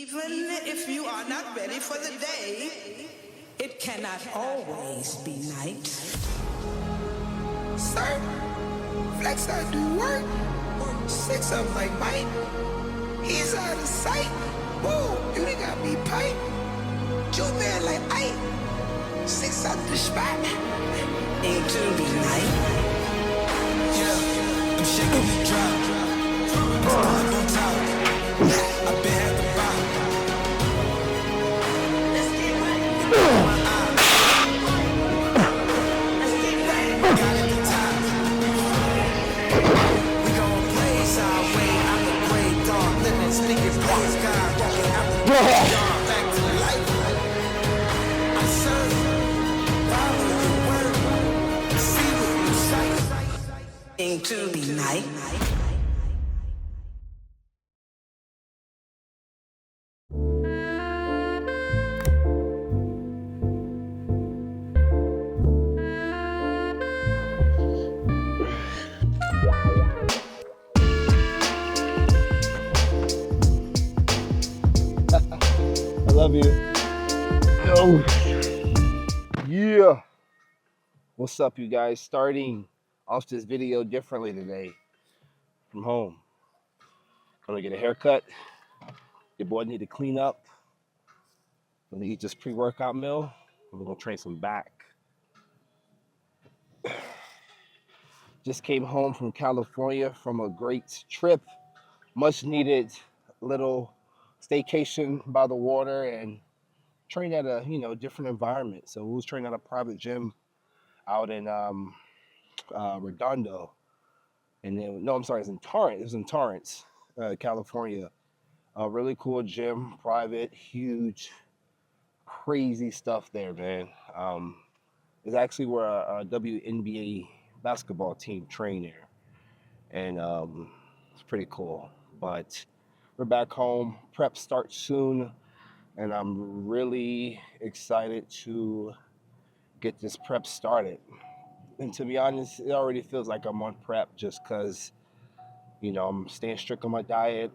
Even if you are not ready for the day, it cannot always be night. Sir, flex I do work. 6 up like Mike. He's out of sight. Whoa, you done got me pipe. Joe man like Ike. 6 out the spot. Into the night. Yeah, I'm shaking the drop. I'm on top. I've been at the bottom. Let's get ready. Let's get ready. Got at the top. We gon' blaze our way out the gray dark. Living, speaking, praise God. Walking out the gray dark. Back to life. I serve. Follow the word. See what you sight. Into the night. I love you. Oh, yeah. What's up, you guys? Starting off this video differently today from home. Gonna get a haircut. Your boy need to clean up. Gonna eat this pre-workout meal. We're gonna train some back. Just came home from California from a great trip. Much needed little staycation by the water and train at a different environment. So we was training at a private gym out in Redondo, and then no, I'm sorry, it's in Torrance. It was in Torrance, California. A really cool gym, private, huge, crazy stuff there, man. It's actually where a WNBA basketball team train there, and it's pretty cool. But we're back home. Prep starts soon, and I'm really excited to get this prep started. And to be honest, it already feels like I'm on prep just because, I'm staying strict on my diet,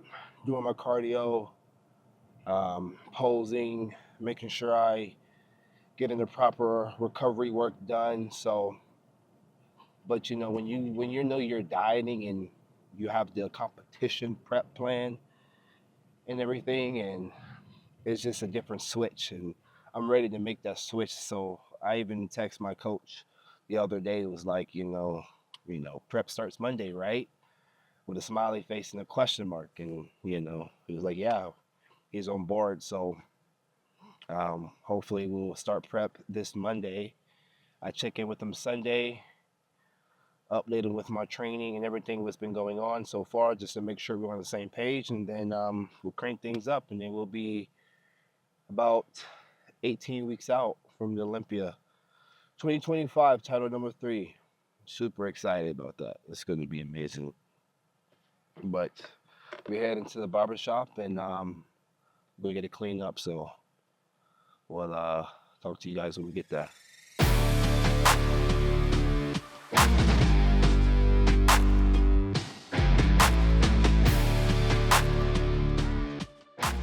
doing my cardio, posing, making sure I getting the proper recovery work done. So, but when you know you're dieting and you have the competition prep plan and everything, and it's just a different switch, and I'm ready to make that switch. So I even text my coach the other day. It was like, prep starts Monday, right? With a smiley face and a question mark, and he was like, yeah, he's on board. So hopefully we'll start prep this Monday. I check in with him Sunday, updated with my training and everything that's been going on so far, just to make sure we're on the same page, and then we'll crank things up, and then we'll be about 18 weeks out from the Olympia 2025 title number 3. Super excited about that. It's going to be amazing. But we head into the barber shop, and we'll get it cleaned up. So we'll talk to you guys when we get there.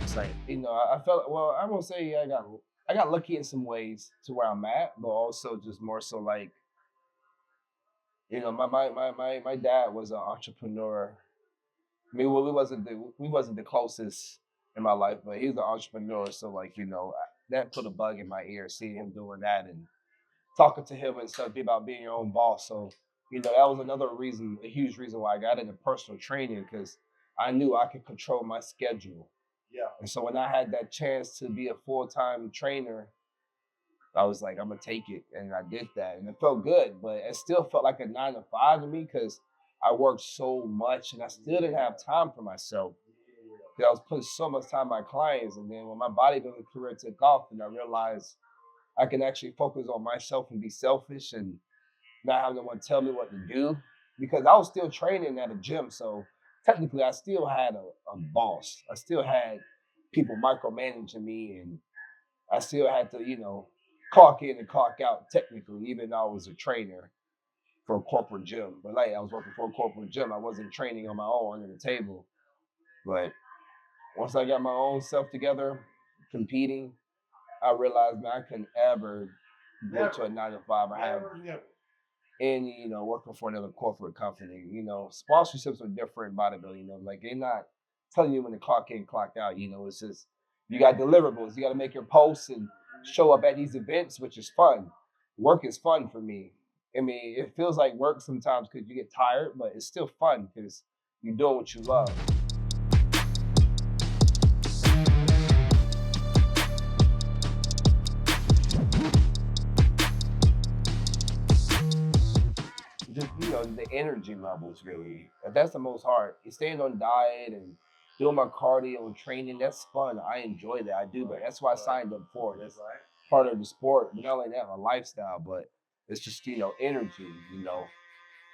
It's like, I felt, well, I won't say I got lucky in some ways to where I'm at, but also just more so like, my dad was an entrepreneur. I mean, well, we wasn't the closest in my life, but he's an entrepreneur. So like, that put a bug in my ear, seeing him doing that and talking to him and stuff about being your own boss. So, that was another reason, a huge reason why I got into personal training, because I knew I could control my schedule. Yeah. And so when I had that chance to be a full-time trainer, I was like, I'm gonna take it, and I did that, and it felt good, but it still felt like a 9 to 5 to me because I worked so much, and I still didn't have time for myself. I was putting so much time on my clients, and then when my bodybuilding career took off, and I realized I can actually focus on myself and be selfish and not have no one tell me what to do, because I was still training at a gym, so technically I still had a boss. I still had people micromanaging me, and I still had to, clock in and clock out technically, even though I was a trainer for a corporate gym. But like I was working for a corporate gym, I wasn't training on my own under the table. But Once I got my own self together, competing, I realized, man, I couldn't ever go to a 9 to 5 or have any, working for another corporate company. Sponsorships are different bodybuilding. Like they're not telling you when to clock in, clock out. It's just you got deliverables. You got to make your posts and show up at these events, which is fun. Work is fun for me. I mean, it feels like work sometimes because you get tired, but it's still fun because you're doing what you love. Just the energy levels really. That's the most hard. Staying on diet and doing my cardio and training, that's fun. I enjoy that. I do, but that's why I signed up for it. That's part of the sport. But not only that, my lifestyle, but it's just energy.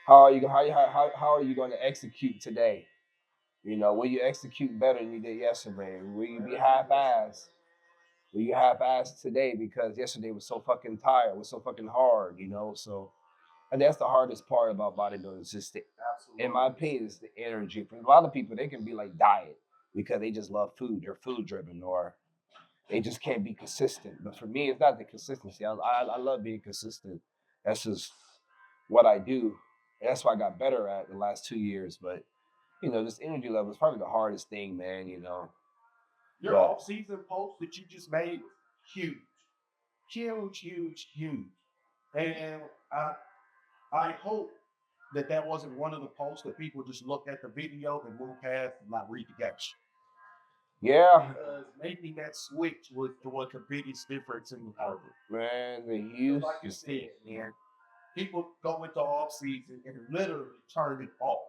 How are you going to execute today? Will you execute better than you did yesterday? Will you be half-assed? Will you half-assed today because yesterday was so fucking tired, was so fucking hard, So, and that's the hardest part about bodybuilding. It's just, in my opinion, it's the energy. For a lot of people, they can be like diet because they just love food. They're food driven, or they just can't be consistent. But for me, it's not the consistency. I love being consistent. That's just what I do. And that's what I got better at the last 2 years. But this energy level is probably the hardest thing, man. Your off-season post that you just made, huge, huge. And I hope that wasn't one of the posts that people just looked at the video and moved past and not read the caption. Yeah. Because making that switch was the biggest difference in the market. Man, the use. Like you said, man, people go into off-season and literally turn it off.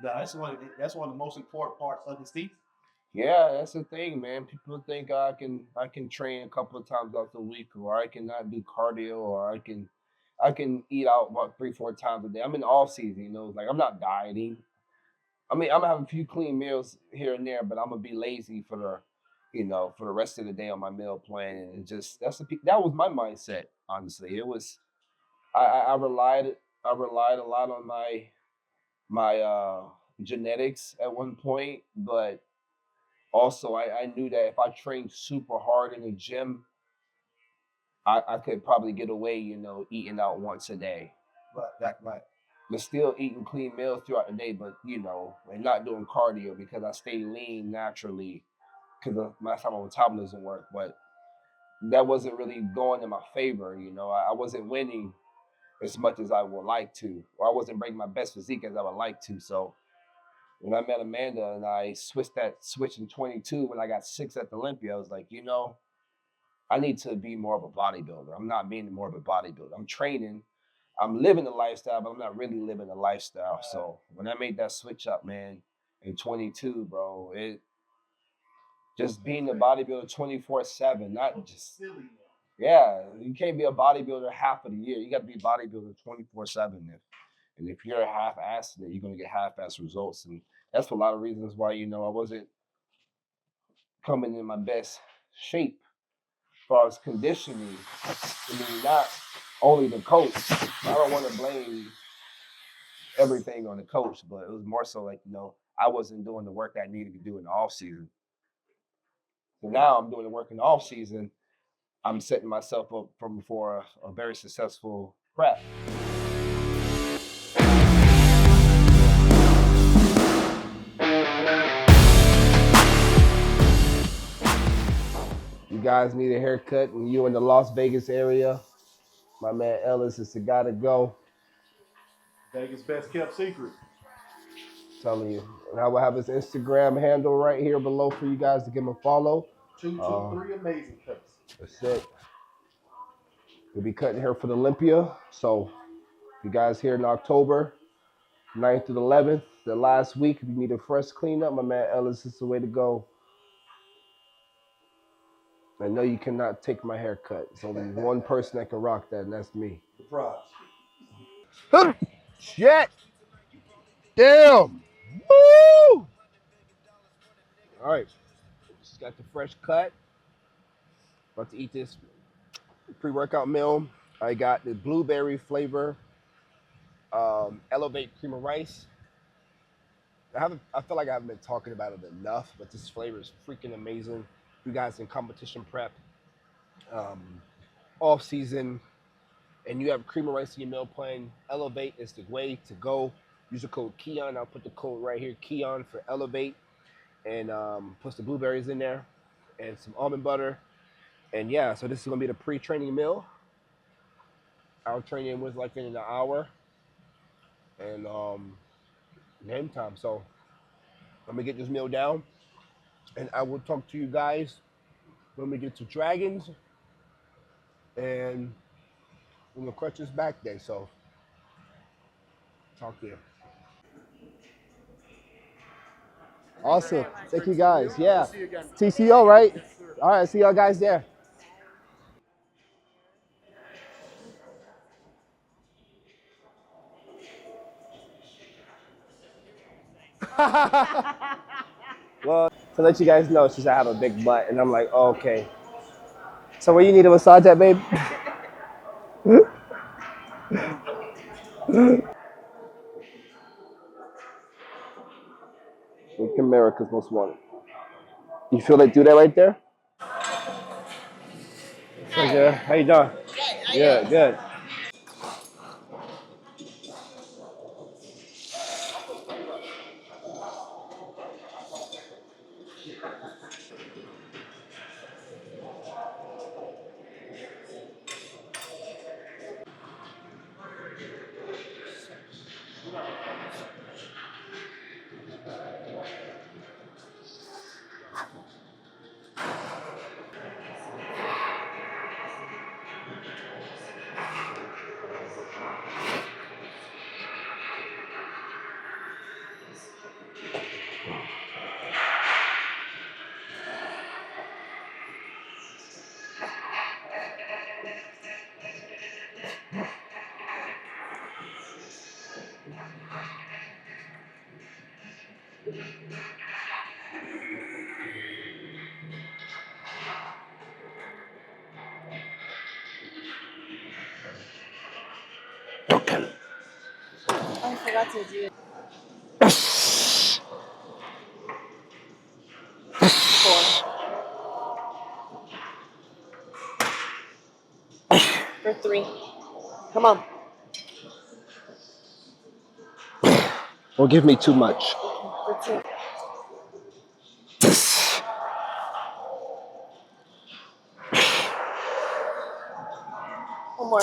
Now, that's one of the most important parts of the season. Yeah, that's the thing, man. People think I can train a couple of times out the week, or I cannot do cardio, or I can eat out about 3-4 times a day. I'm in off season, like I'm not dieting. I mean, I'm gonna have a few clean meals here and there, but I'm gonna be lazy for the rest of the day on my meal plan, and that was my mindset. Honestly, it was. I relied a lot on my genetics at one point, but also I knew that if I trained super hard in the gym, I could probably get away, eating out once a day. Right. But still eating clean meals throughout the day, but and not doing cardio because I stay lean naturally because my metabolism work. But that wasn't really going in my favor, I wasn't winning as much as I would like to, or I wasn't bringing my best physique as I would like to. So when I met Amanda and I switch in 22 when I got 6 at the Olympia, I was like, I need to be more of a bodybuilder. I'm not being more of a bodybuilder. I'm training. I'm living the lifestyle, but I'm not really living the lifestyle. So when I made that switch up, man, in 22, bro, it just being a bodybuilder 24/7, not just you can't be a bodybuilder half of the year. You got to be a bodybuilder 24/7. And if you're half-assed, you're gonna get half-assed results. And that's for a lot of reasons why I wasn't coming in my best shape. As far as conditioning, I mean, not only the coach. I don't want to blame everything on the coach, but it was more so like, I wasn't doing the work I needed to do in the off season. So now I'm doing the work in the off season. I'm setting myself up for a very successful prep. You guys need a haircut and you're in the Las Vegas area, my man Ellis is the guy to go. Vegas best kept secret. Telling you. And I will have his Instagram handle right here below for you guys to give him a follow. 223 amazing cuts. That's it. We'll be cutting hair for the Olympia. So if you guys here in October, 9th to the 11th, the last week, if you need a fresh cleanup, my man Ellis is the way to go. I know you cannot take my haircut. There's only one person that can rock that, and that's me. The Prodigy. Shit! Damn! Woo! All right, just got the fresh cut. About to eat this pre-workout meal. I got the blueberry flavor Elevate cream of rice. I feel like I haven't been talking about it enough, but this flavor is freaking amazing. You guys in competition prep, um, off season, and you have cream of rice in your meal plan, Elevate is the way to go. Use the code Keone. I'll put the code right here, Keone for Elevate, and put the blueberries in there and some almond butter. And yeah, so this is gonna be the pre-training meal. Our training was like in an hour, and game time. So let me get this meal down, and I will talk to you guys when we get to Dragons and when the crutch is back day. So talk to you. Awesome. Thank you guys. Yeah. TCO, right? All right. See y'all guys there. Well, to let you guys know, since I have a big butt, and I'm like, oh, okay. So where you need a massage at, babe? Look, America's Most Wanted. You feel they do that right there? Okay. How you doing? Good, good. I forgot to do it. For 3. Come on. Don't give me too much. For 2. One more.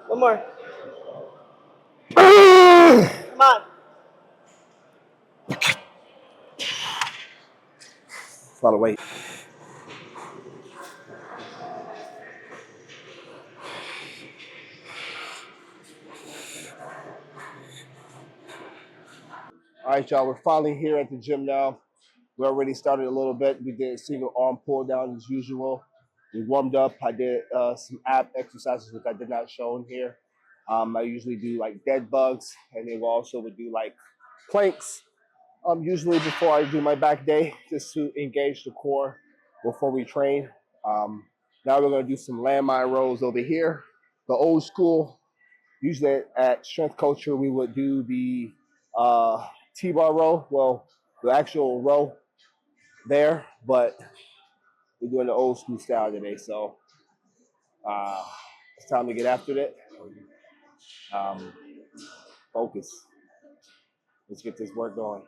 One more. Come on. It's a lot of weight. All right, y'all. We're finally here at the gym now. We already started a little bit. We did a single arm pull down as usual. We warmed up. I did some ab exercises, which I did not show in here. I usually do like dead bugs, and then we also would do like planks. Usually before I do my back day, just to engage the core before we train. Now we're gonna do some landmine rows over here, the old school. Usually at strength culture, we would do the T-bar row. Well, the actual row there, but we're doing the old school style today. So it's time to get after it. Um, focus. Let's get this work going.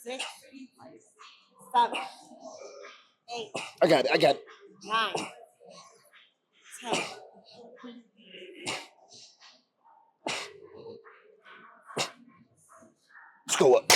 Six, 7, 8. I got it. 9. 10. Let's go up.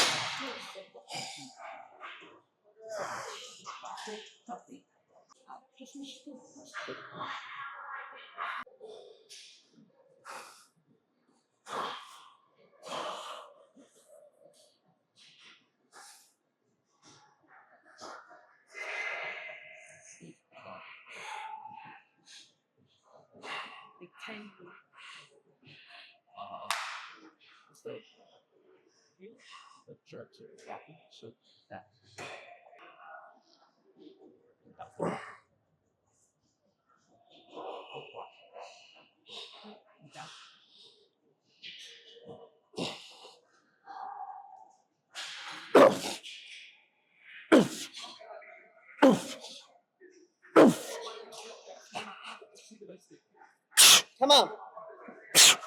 Come on.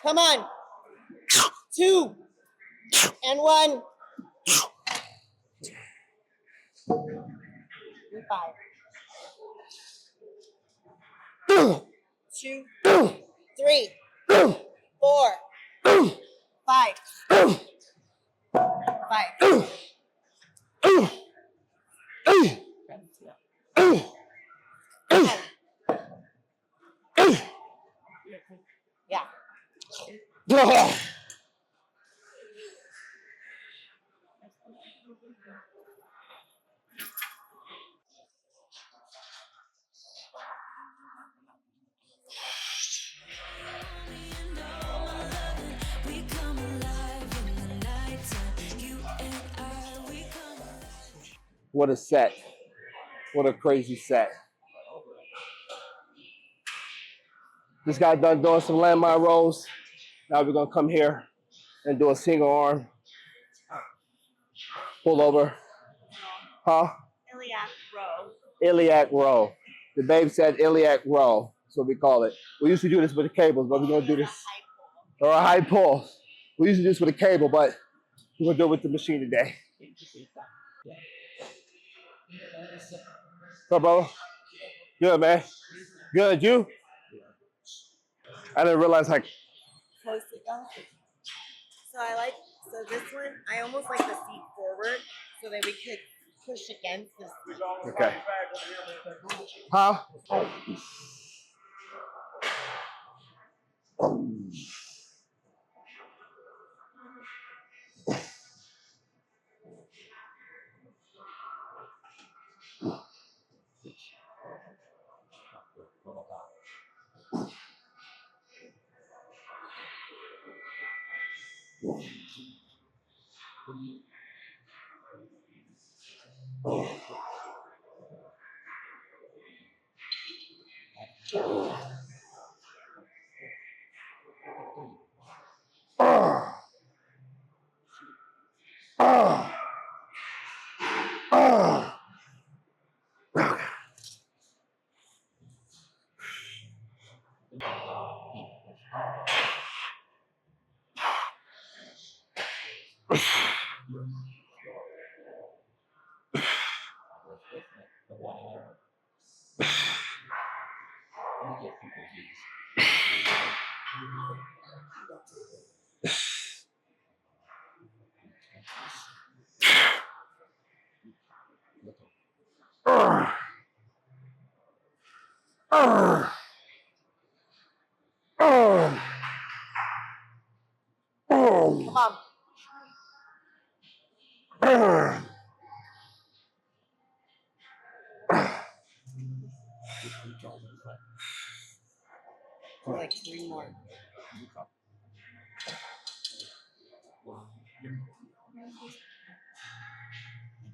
Come on. 2 and 1. 5. 2, 3, 4, 5. 5. Yeah. What a set. What a crazy set. Just got done doing some landmine rolls. Now we're gonna come here and do a single arm. Pull over. Huh? Iliac row. Iliac row. The babe said iliac row. That's what we call it. We used to do this with the cables, but we're gonna do this. Or a high pull. We used to do this with a cable, but we're gonna do it with the machine today. What's up, brother? Good, man. Good, you? I didn't realize how. Close it up. So this one, I almost like the seat forward so that we could push against this. Okay. Huh? Come on. Like 3 more.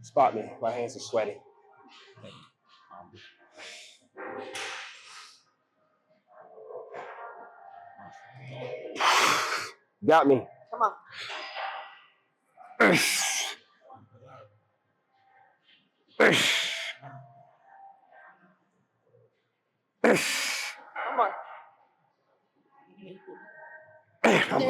Spot me. My hands are sweaty. Got me. Come on. One more. There you go.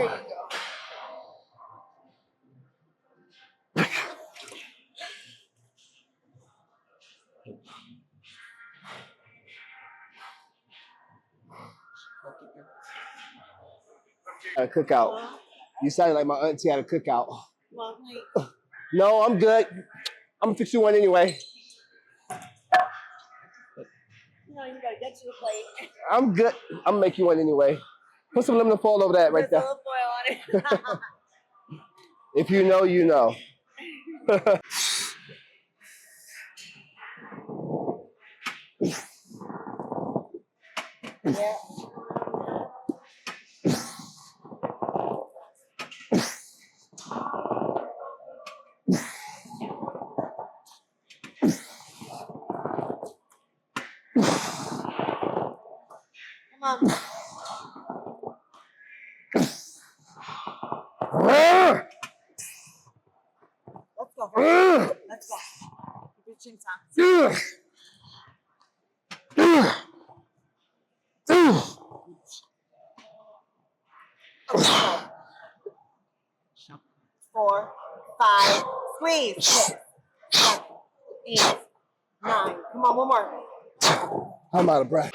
A cookout. You sounded like my auntie had a cookout. Well, No, I'm good. I'm gonna fix you one anyway. no, you gotta get to the plate. I'm good. I'm gonna make you one anyway. Put some aluminum foil over that right There's there. a little foil on it. If you know, you know. Yeah. Come on. Let's go. Let's go. Keep your chin tucked. Okay. 4, 5, squeeze. 6, 7, 8, 9. Come on, one more. I'm out of breath.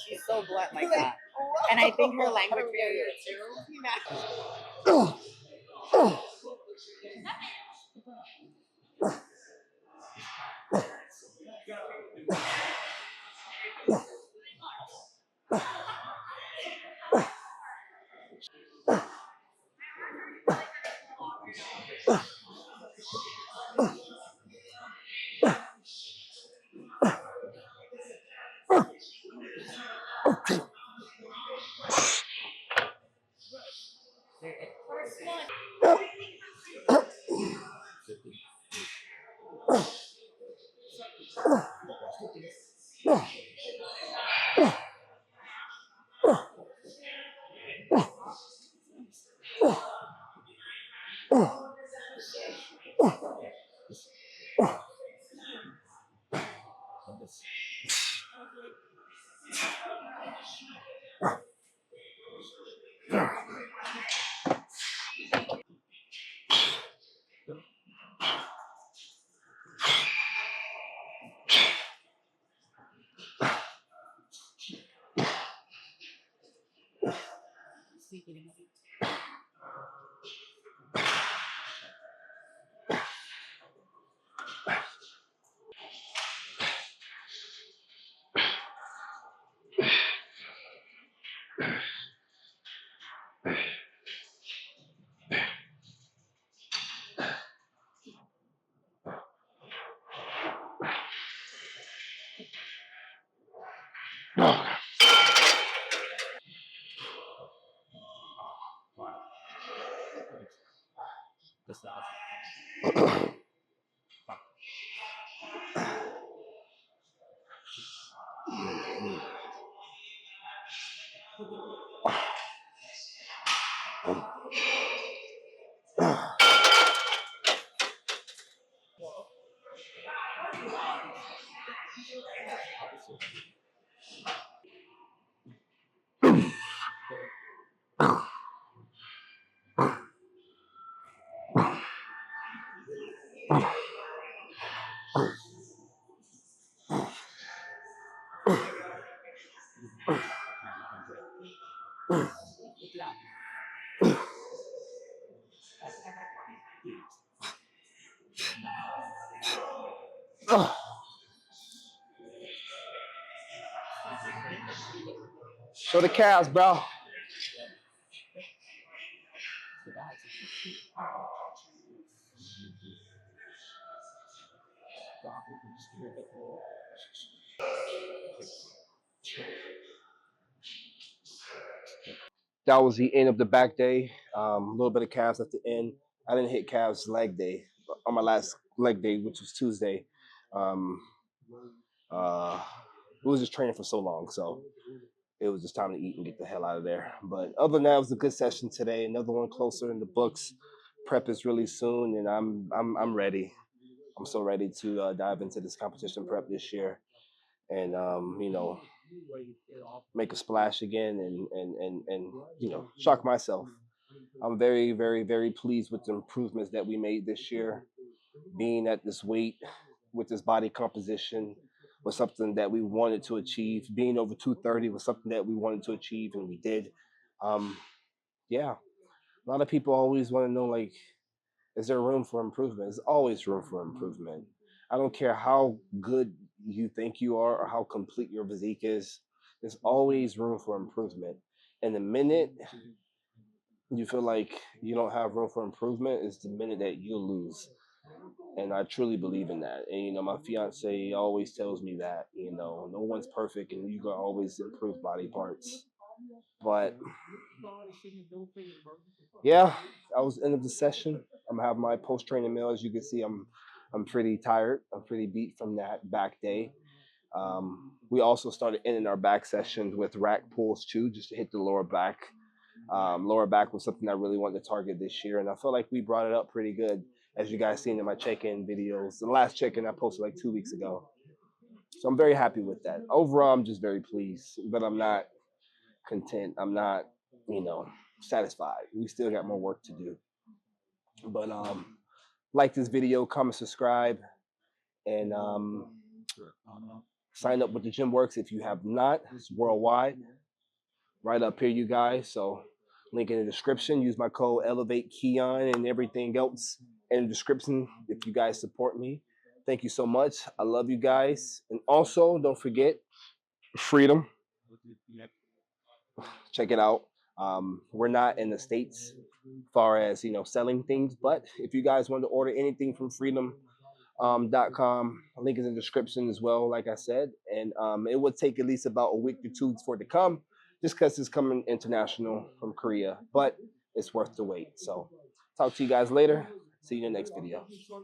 She's so blunt like that. And I think her language barrier too. Show the calves, bro. That was the end of the back day. A little bit of calves at the end. I didn't hit calves leg day on my last leg day, which was Tuesday. Um, uh, it was just training for so long, so it was just time to eat and get the hell out of there. But other than that, it was a good session today. Another one closer in the books. Prep is really soon, and I'm ready. I'm so ready to dive into this competition prep this year, and make a splash again, and shock myself. I'm very, very, very pleased with the improvements that we made this year. Being at this weight with this body composition was something that we wanted to achieve. Being over 230 was something that we wanted to achieve, and we did. Um, yeah, a lot of people always want to know, like, is there room for improvement? There's always room for improvement. I don't care how good you think you are or how complete your physique is. There's always room for improvement. And the minute you feel like you don't have room for improvement is the minute that you lose. And I truly believe in that. And my fiance always tells me that, no one's perfect and you can always improve body parts. But yeah, that was the end of the session. I'm gonna have my post-training meal. As you can see, I'm pretty tired. I'm pretty beat from that back day. We also started ending our back sessions with rack pulls too, just to hit the lower back. Lower back was something I really wanted to target this year, and I feel like we brought it up pretty good, as you guys seen in my check-in videos. The last check-in I posted like 2 weeks ago. So I'm very happy with that. Overall, I'm just very pleased, but I'm not content. I'm not, satisfied. We still got more work to do. But like this video, comment, subscribe, and sign up with the Gym Works if you have not. It's worldwide. Right up here, you guys. So link in the description. Use my code Elevate Keone and everything else in the description if you guys support me. Thank you so much. I love you guys. And also, don't forget Freedom. Check it out. We're not in the States as far as selling things, but if you guys want to order anything from freedom.com, link is in the description as well, like I said. And it would take at least about a week or two for it to come, just because it's coming international from Korea, but it's worth the wait. So talk to you guys later. See you in the next video.